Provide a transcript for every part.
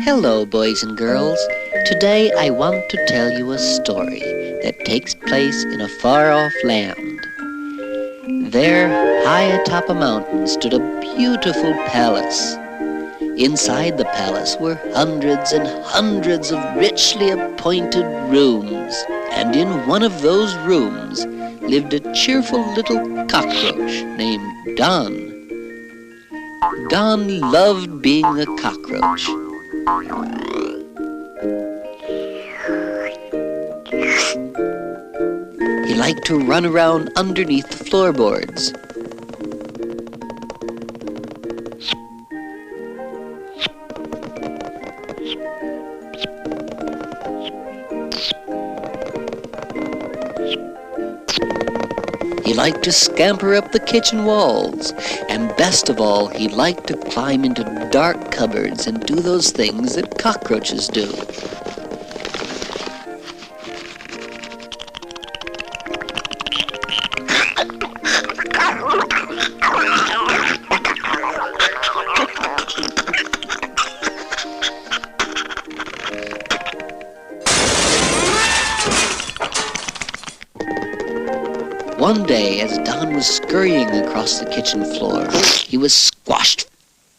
Hello, boys and girls. Today I want to tell you a story that takes place in a far-off land. There, high atop a mountain, stood a beautiful palace. Inside the palace were hundreds and hundreds of richly appointed rooms, and in one of those rooms lived a cheerful little cockroach named Don. Don loved being a cockroach. He liked to run around underneath the floorboards. He liked to scamper up the kitchen walls, and best of all, he liked to climb into dark cupboards and do those things that cockroaches do. One day, as Don was scurrying across the kitchen floor, he was squashed.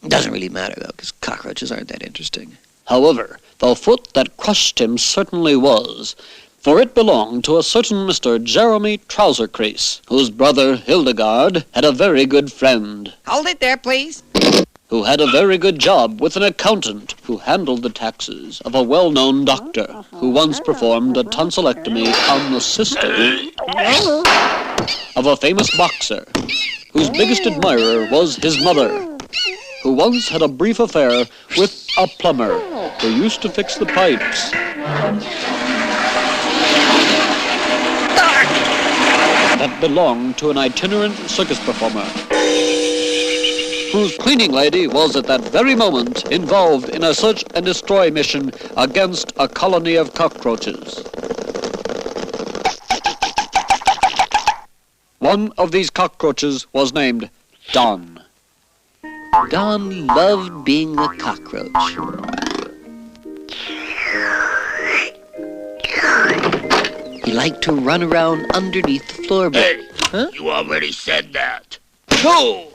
Doesn't really matter, though, because cockroaches aren't that interesting. However, the foot that crushed him certainly was, for it belonged to a certain Mr. Jeremy Trouser-Crease, whose brother Hildegard had a very good friend. Hold it there, please. Who had a very good job with an accountant who handled the taxes of a well-known doctor who once performed a tonsillectomy on the sister of a famous boxer whose biggest admirer was his mother, who once had a brief affair with a plumber who used to fix the pipes. That belonged to an itinerant circus performer, whose cleaning lady was at that very moment involved in a search and destroy mission against a colony of cockroaches. One of these cockroaches was named Don. Don loved being a cockroach. He liked to run around underneath the floorboard. Hey, huh? You already said that. Go!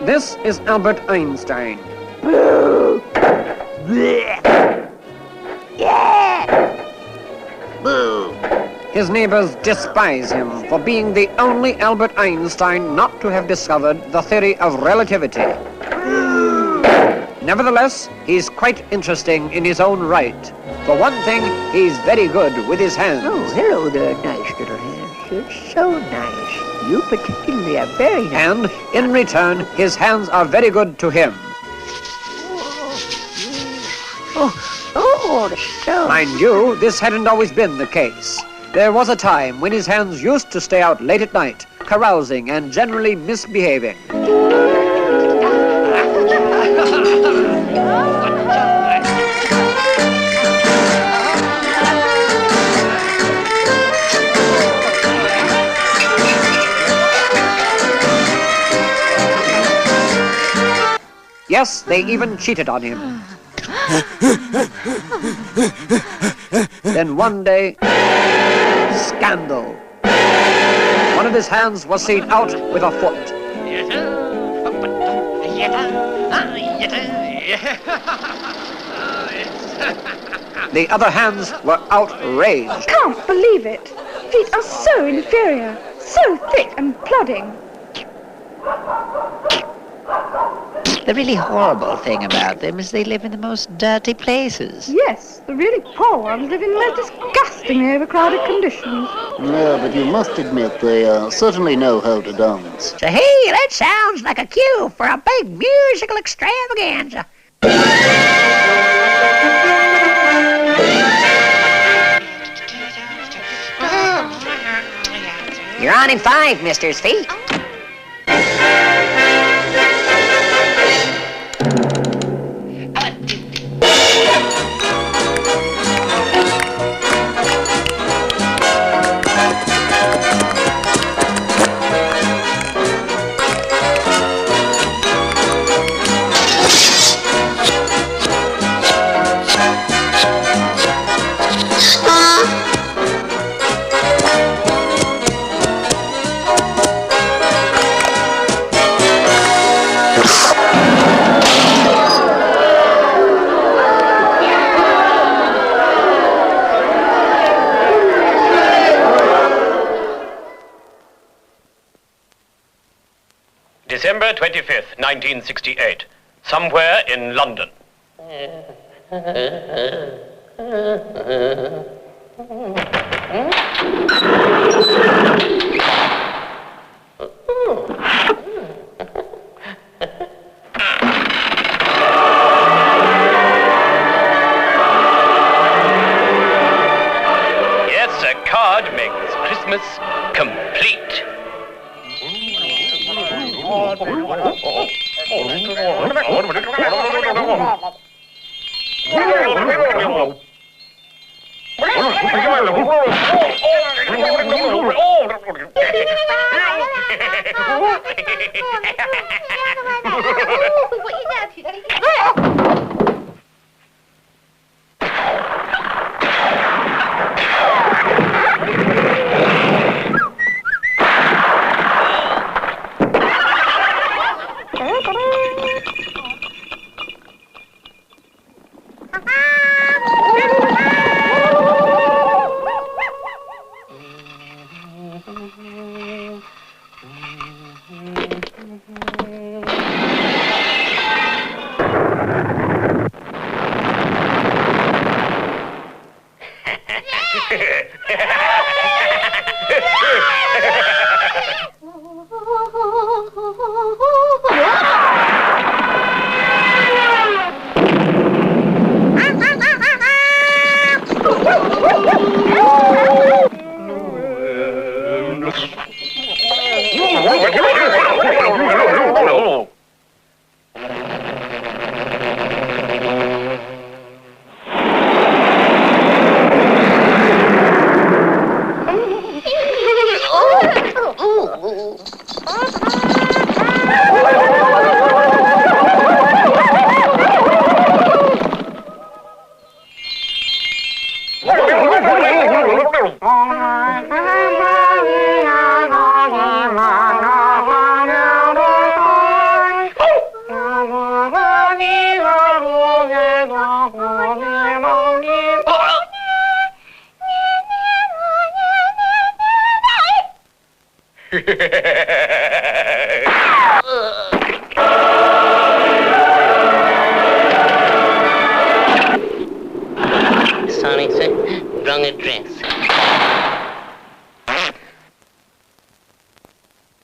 This is Albert Einstein. Boo! Yeah! Boo! His neighbors despise him for being the only Albert Einstein not to have discovered the theory of relativity. Nevertheless, he's quite interesting in his own right. For one thing, he's very good with his hands. Oh, hello there, nice little hands. You're so nice. You particularly are very nice. And, in return, his hands are very good to him. So... Mind you, this hadn't always been the case. There was a time when his hands used to stay out late at night, carousing and generally misbehaving. Yes, they even cheated on him. Then one day, scandal. One of his hands was seen out with a foot. The other hands were outraged. I can't believe it. Feet are so inferior, so thick and plodding. The really horrible thing about them is they live in the most dirty places. Yes, the really poor ones live in the most disgustingly overcrowded conditions. Yeah, but you must admit they certainly know how to dance. So, hey, that sounds like a cue for a big musical extravaganza. on in 5, Mr. Feet. December 25th, 1968. Somewhere in London. Yes, a card makes Christmas complete.